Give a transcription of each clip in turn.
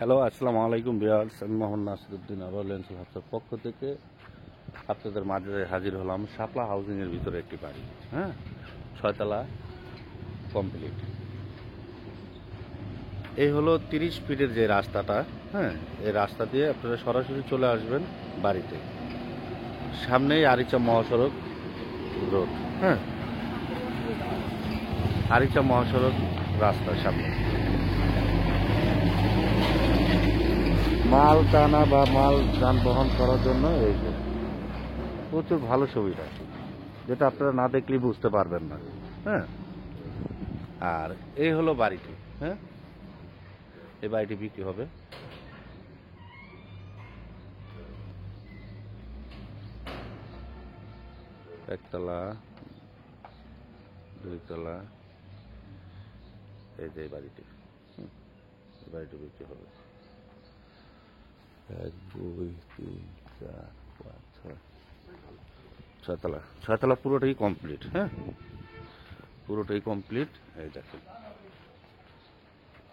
Hello, আসসালামু আলাইকুম viewers. আমি মোহাম্মদ নাসিরউদ্দিন রয়্যাল এনফিল্ড হাউসের পক্ষ থেকে আপনাদের মাঝে হাজির হলাম। শাপলা হাউজিংয়ের ভিতরে একটি বাড়ি, হ্যাঁ, 6 তলা কমপ্লিট। এই হলো 30 ফিটের যে রাস্তাটা, হ্যাঁ, এই রাস্তা দিয়ে আপনারা সরাসরি চলে আসবেন বাড়িতে। সামনেই আরিচা মহাসড়ক রোড, হ্যাঁ, আরিচা মহাসড়ক রাস্তার সামনে। মাল টানা বা মাল যানবাহন করার জন্য এই যে প্রচুর ভালো সুবিধা, যেটা আপনারা না দেখলে বুঝতে পারবেন না, হ্যাঁ। আর এই হলো বাড়িটি, হ্যাঁ, এই বাড়িটি বিক্রি হবে। একতলা, 2 তলা, এই যে এই বাড়িটি, এই বাড়িটি বিক্রি হবে। 1 2 3 4 5 6 ছয়তলা, 6 তলা পুরোটাই কমপ্লিট, হ্যাঁ, পুরোটাই কমপ্লিট। এই দেখেন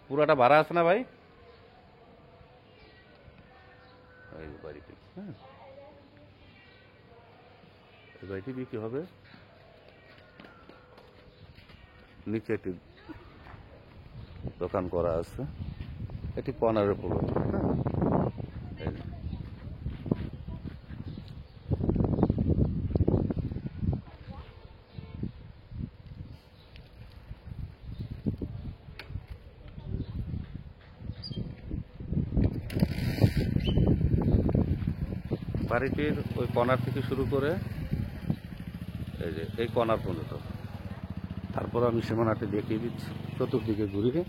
পুরাটা ভাড়া আছে না ভাই? এই বাড়িটি, হ্যাঁ, এই বাড়িটি বিক্রি হবে। নিচে একটি দোকান করা আছে, এটি কর্নারের প্লট, হ্যাঁ। এই যে। বাড়িটির ওই কর্নার থেকে শুরু করে এই যে এই কর্নার পর্যন্ত, তারপর আমি সীমানাটি দেখিয়ে দিচ্ছি চতুর্দিকে ঘুরিয়ে।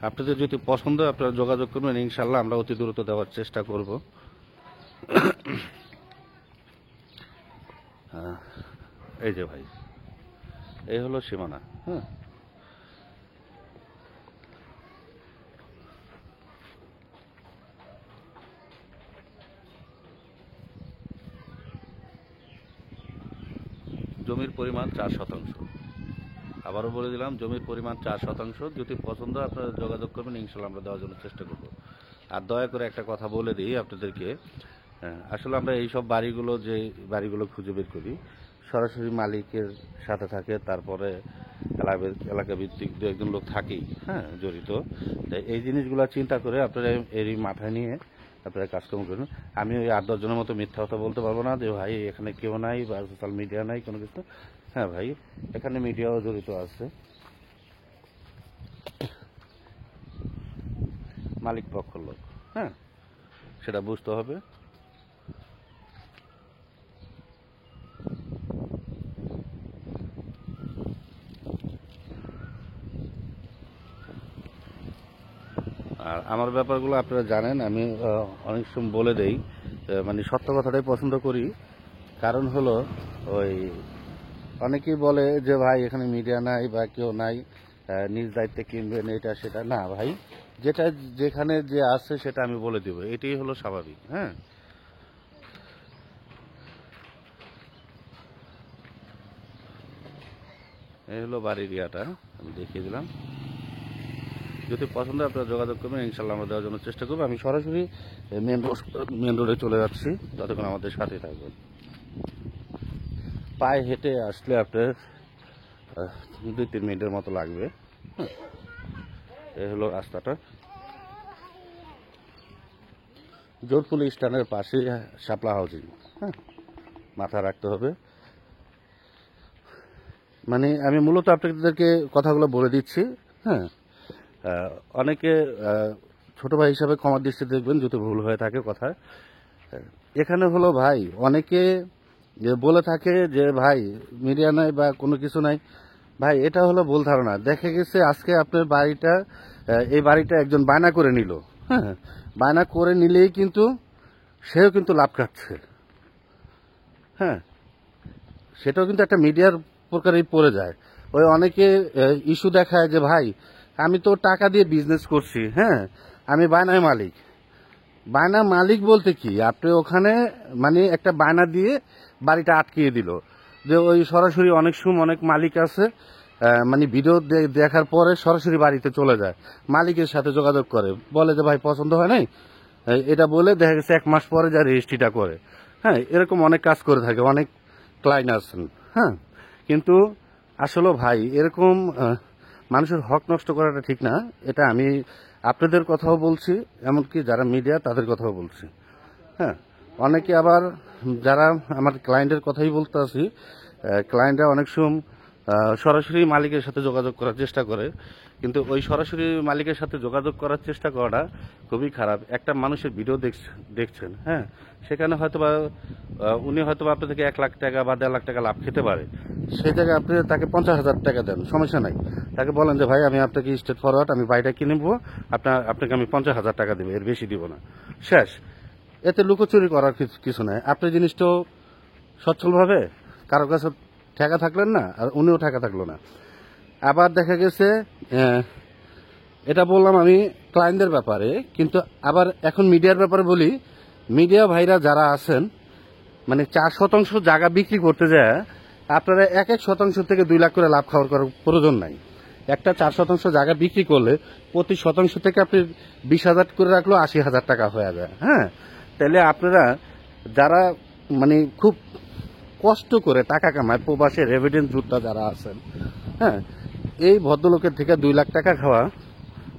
আপনাদের যদি পছন্দ হয় আপনারা যোগাযোগ করবেন, ইনশাল্লাহ আমরা অতি দ্রুত দেওয়ার চেষ্টা করব। এই যে ভাই, এই হলো সীমানা, হ্যাঁ। জমির পরিমাণ 4 শতাংশ। আবারও বলে দিলাম, জমির পরিমাণ 4 শতাংশ। যদি পছন্দ হয় আপনারা যোগাযোগ করবেন, ইনশাল্লাহ আমরা দেওয়ার জন্য চেষ্টা করব। আর দয়া করে একটা কথা বলে দিই আপনাদেরকে, আসলে আমরা এইসব বাড়িগুলো খুঁজে বের করি, সরাসরি মালিকের সাথে থাকে, তারপরে এলাকা ভিত্তিক 2-1 লোক থাকেই, হ্যাঁ, জড়িত। তাই এই জিনিসগুলো চিন্তা করে আপনারা এরই মাথায় নিয়ে আপনারা কাজকর্ম করুন। আমি ওই 8-10 জনের মতো মিথ্যা কথা বলতে পারবো না যে ভাই এখানে কেউ নাই বা সোশ্যাল মিডিয়া নাই কোনো কিছু। হ্যাঁ ভাই, এখানে মিডিয়াও জড়িত আছে, মালিক পক্ষের লোক, হ্যাঁ, সেটা বুঝতে হবে। আর আমার ব্যাপারগুলো আপনারা জানেন, আমি অনেক সময় বলে দেই, মানে সত্য কথাটাই পছন্দ করি। কারণ হলো ওই অনেকেই বলে যে ভাই এখানে মিডিয়া নাই বা কেউ নাই, নিজ দায়িত্বে কিনবেন এটা সেটা। না ভাই, যেটা যেখানে যে আছে সেটা আমি বলে দেবো, এটাই হলো স্বাভাবিক, হ্যাঁ। এই হলো বাড়ির ইয়াটা, আমি দেখিয়ে দিলাম। যদি পছন্দ হয় আপনারা যোগাযোগ করবেন, ইনশাল্লাহ আমরা দেওয়ার জন্য চেষ্টা করবো। আমি সরাসরি মেন রোডে চলে যাচ্ছি, ততক্ষণ আমাদের সাথে থাকবেন। পায়ে হেঁটে আসলে আপনার 2-3 মিনিটের মতো লাগবে, হ্যাঁ। এই হলো রাস্তাটা, জোরপুলি স্ট্যান্ডের পাশে শাপলা হাউজিং, হ্যাঁ, মাথা রাখতে হবে। মানে আমি মূলত আপনাদেরকে কথাগুলো বলে দিচ্ছি, হ্যাঁ। অনেকে ছোট ভাই হিসাবে ক্ষমার দৃষ্টিতে দেখবেন যদি ভুল হয়ে থাকে কথায়। এখানে হলো ভাই অনেকে যে বলে থাকে যে ভাই মিডিয়া নাই বা কোনো কিছু নাই, ভাই এটা হলো ভুল ধারণা। দেখা গেছে আজকে আপনার বাড়িটা, এই বাড়িটা একজন বায়না করে নিল, হ্যাঁ, বায়না করে নিলেই কিন্তু সেও কিন্তু লাভ খাচ্ছে, হ্যাঁ। সেটাও কিন্তু একটা মিডিয়ার প্রকারেই পড়ে যায়। ওই অনেকে ইস্যু দেখায় যে ভাই আমি তো টাকা দিয়ে বিজনেস করছি, হ্যাঁ, আমি বায়নার মালিক। বায়না মালিক বলতে কি, আপনি ওখানে মানে একটা বায়না দিয়ে বাড়িটা আটকিয়ে দিল, যে ওই সরাসরি অনেক সময় অনেক মালিক আছে মানে ভিডিও দেখার পরে সরাসরি বাড়িতে চলে যায়, মালিকের সাথে যোগাযোগ করে, বলে যে ভাই পছন্দ হয় নাই, এটা বলে দেখা গেছে 1 মাস পরে যা রেজিস্ট্রিটা করে। হ্যাঁ, এরকম অনেক কাজ করে থাকে, অনেক ক্লায়েন্ট আছেন। হ্যাঁ, কিন্তু আসলে ভাই এরকম মানুষের হক নষ্ট করাটা ঠিক না। এটা আমি আপনাদের কথাও বলছি, এমনকি যারা মিডিয়া তাদের কথাও বলছি। হ্যাঁ, অনেকে আবার যারা আমার ক্লায়েন্টের কথাই বলতে আছি, ক্লায়েন্টরা অনেক সময় সরাসরি মালিকের সাথে যোগাযোগ করার চেষ্টা করে, কিন্তু ওই সরাসরি মালিকের সাথে যোগাযোগ করার চেষ্টা করাটা খুবই খারাপ। একটা মানুষের ভিডিও দেখছেন, হ্যাঁ, সেখানে হয়তোবা উনি হয়তোবা আপনার থেকে 1 লাখ টাকা বা 1.5 লাখ টাকা লাভ খেতে পারে, সেই জায়গায় আপনি তাকে 50,000 টাকা দেন, সমস্যা নাই। তাকে বলেন যে ভাই আমি আপনাকে স্ট্রেট ফরওয়ার্ড আমি বাড়িটা কিনে নেবো, আপনাকে আমি 50,000 টাকা দেবো, এর বেশি দিব না, শেষ। এতে লুকোচুরি করার কিছু নাই। আপনি জিনিসটাও সচ্ছলভাবে কারো কাছে ঠেকা থাকলেন না, আর উনিও ঠেকা থাকলো না। আবার দেখা গেছে এটা বললাম আমি ক্লায়েন্টদের ব্যাপারে, কিন্তু আবার এখন মিডিয়ার ব্যাপারে বলি। মিডিয়া ভাইরা যারা আছেন, মানে 4% জায়গা বিক্রি করতে যায় আপনারা 1 শতাংশ থেকে 2 লাখ করে লাভ খাওয়ার করার প্রয়োজন নাই। একটা 4% জায়গা বিক্রি করলে প্রতি শতাংশ থেকে আপনি 20,000 করে রাখলেও 80,000 টাকা হয়ে যায়। হ্যাঁ, তাহলে আপনারা যারা মানে খুব কষ্ট করে টাকা কামায়, প্রবাসে রেভিডেন্স যোদ্ধা যারা আছেন, হ্যাঁ, এই ভদ্রলোকের থেকে 2 লাখ টাকা খাওয়া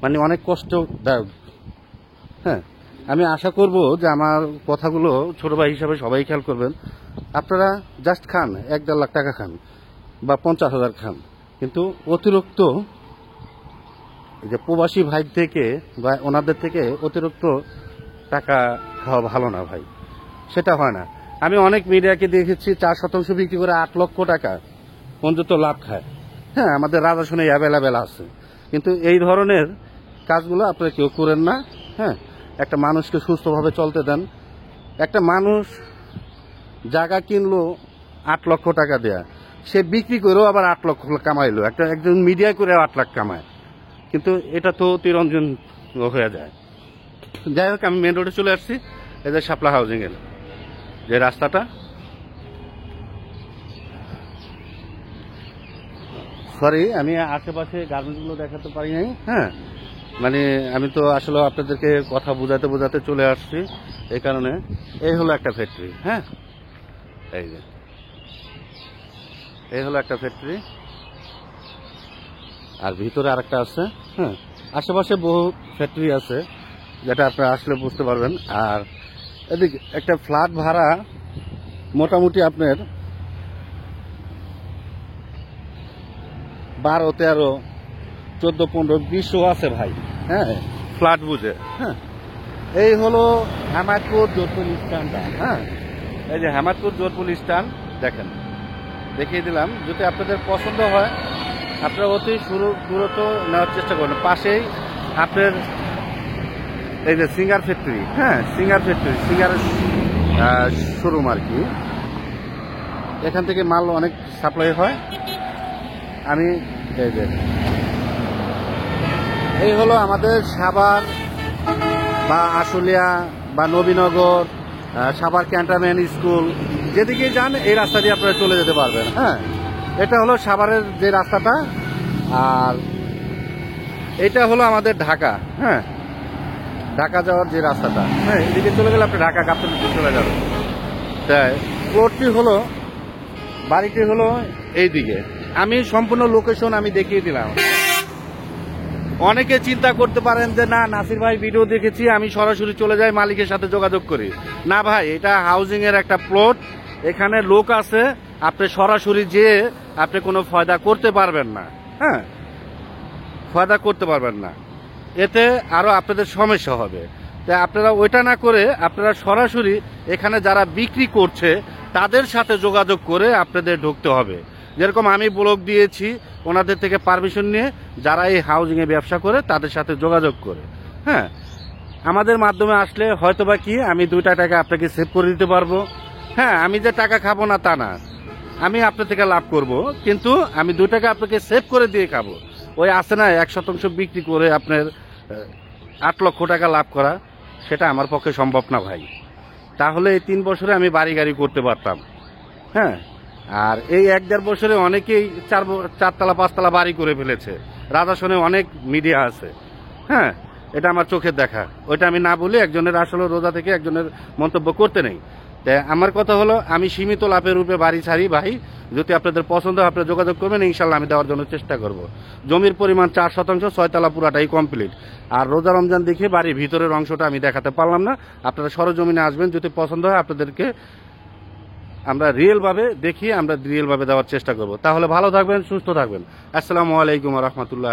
মানে অনেক কষ্টদায়ক। হ্যাঁ, আমি আশা করব যে আমার কথাগুলো ছোট ভাই হিসাবে সবাই খেয়াল করবেন। আপনারা জাস্ট খান, 1-1.5 লাখ টাকা খান বা 50,000 খান, কিন্তু অতিরিক্ত যে প্রবাসী ভাই থেকে বা ওনাদের থেকে অতিরিক্ত টাকা খাওয়া ভালো না ভাই, সেটা হয় না। আমি অনেক মিডিয়াকে দেখেছি 4% বিক্রি করে 8 লক্ষ টাকা পর্যন্ত লাভ খায়। হ্যাঁ, আমাদের রাজস্বনে অ্যাভেলেবেল আছে, কিন্তু এই ধরনের কাজগুলো আপনারা কেউ করেন না। হ্যাঁ, একটা মানুষকে সুস্থভাবে চলতে দেন। একটা মানুষ জায়গা কিনলো 8 লক্ষ টাকা দেয়া, সে বিক্রি করেও আবার 8 লক্ষ কামাইলো, একজন মিডিয়া করে 8 লাখ কামায়, কিন্তু এটা তো তিরঞ্জন হয়ে যায়। যাই হোক, আমি মেন রোডে চলে আসছি। এই যে শাপলা হাউজিং এর যে রাস্তাটা, সরি আমি আশেপাশে গার্মেন্টসগুলো দেখাতে পারি নাই। হ্যাঁ, মানে আমি তো আসলে আপনাদেরকে কথা বোঝাতে চলে আসছি, এই কারণে। এই হলো একটা ফ্যাক্টরি। হ্যাঁ, এই হলো একটা ফ্যাক্টরি, আর ভিতরে আরেকটা আছে। হ্যাঁ, আশেপাশে বহু ফ্যাক্টরি আছে, যেটা আপনারা আসলে বুঝতে পারবেন। আর এদিকে একটা ফ্ল্যাট ভাড়া মোটামুটি আপনার 12, 13, 14, 15, 20ও আছে ভাই। হ্যাঁ, ফ্ল্যাট বুঝে। হ্যাঁ, এই হলো হেমায়তপুর যোধপুর স্ট্যান্ডটা। হ্যাঁ, এই যে হেমায়তপুর যোধপুর স্ট্যান্ড দেখেন, দেখিয়ে দিলাম। যদি আপনাদের পছন্দ হয় আপনারা অতি দূরত্ব নেওয়ার চেষ্টা করেন। পাশেই আপনার এই যে সিঙ্গার ফ্যাক্টরি। হ্যাঁ, সিঙ্গার ফ্যাক্টরি, সিঙ্গারের শোরুম আর কি। এখান থেকে মাল অনেক সাপ্লাই হয়। আমি এই হলো আমাদের সাভার বা আশুলিয়া বা নবীনগর, সাভার ক্যান্টনমেন্ট স্কুল, যেদিকে যান এই রাস্তা দিয়ে আপনারা চলে যেতে পারবেন। হ্যাঁ, এটা হলো সাভারের যে রাস্তাটা, আর এটা হলো আমাদের ঢাকা। হ্যাঁ, ঢাকা যাওয়ার যে রাস্তাটা। হ্যাঁ, এদিকে চলে গেলে আপনি ঢাকা গাবতলী চলে যাবেন। তাই প্লটটি হলো, বাড়িটি হলো এইদিকে। আমি সম্পূর্ণ লোকেশন আমি দেখিয়ে দিলাম। অনেকে চিন্তা করতে পারেন যে না, নাসির ভাই ভিডিও দেখেছি, আমি সরাসরি চলে যাই, মালিকের সাথে যোগাযোগ করি। না ভাই, এটা হাউজিং এর একটা প্লট, এখানে লোক আছে, আপনি সরাসরি যেয়ে আপনি কোনো ফায়দা করতে পারবেন না। হ্যাঁ, ফায়দা করতে পারবেন না, এতে আরো আপনাদের সমস্যা হবে। তাই আপনারা ওইটা না করে আপনারা সরাসরি এখানে যারা বিক্রি করছে তাদের সাথে যোগাযোগ করে আপনাদের ঢুকতে হবে। যেরকম আমি ব্লগ দিয়েছি, ওনাদের থেকে পারমিশন নিয়ে যারা এই হাউজিংয়ে ব্যবসা করে তাদের সাথে যোগাযোগ করে। হ্যাঁ, আমাদের মাধ্যমে আসলে হয়তোবা কি আমি 2 টাকা আপনাকে সেভ করে দিতে পারবো। হ্যাঁ, আমি যে টাকা খাবো না তা না, আমি আপনার থেকে লাভ করব, কিন্তু আমি 2 টাকা আপনাকে সেভ করে দিয়ে খাবো। ওই আছে না 1% বিক্রি করে আপনার 8 লক্ষ টাকা লাভ করা, সেটা আমার পক্ষে সম্ভব না ভাই। তাহলে এই 3 বছরে আমি বাড়ি গাড়ি করতে পারতাম। হ্যাঁ, আর এই 1-1.5 বছরে অনেকেই চারতলা 5তলা বাড়ি করে ফেলেছে। রাজাসনে অনেক মিডিয়া আছে, হ্যাঁ, এটা আমার চোখের দেখা। ওইটা আমি না বলি, একজনের আসলে রোজা থেকে একজনের মন্তব্য করতে নেই। তাই আমার কথা হলো, আমি সীমিত লাভের রূপে বাড়ি ছাড়ি ভাই। যদি আপনাদের পছন্দ হয় আপনারা যোগাযোগ করবেন, ইনশাল্লাহ আমি দেওয়ার জন্য চেষ্টা করব। জমির পরিমাণ 4 শতাংশ, 6 তলা পুরাটাই কমপ্লিট। আর রোজা রমজান দেখে বাড়ির ভিতরের অংশটা আমি দেখাতে পারলাম না। আপনারা সরজমিনে আসবেন, যদি পছন্দ হয় আপনাদেরকে আমরা রিয়েল ভাবে দেখিয়ে আমরা রিয়েল ভাবে দেওয়ার চেষ্টা করব। তাহলে ভালো থাকবেন, সুস্থ থাকবেন। আসসালামু আলাইকুম ওয়া রাহমাতুল্লাহ।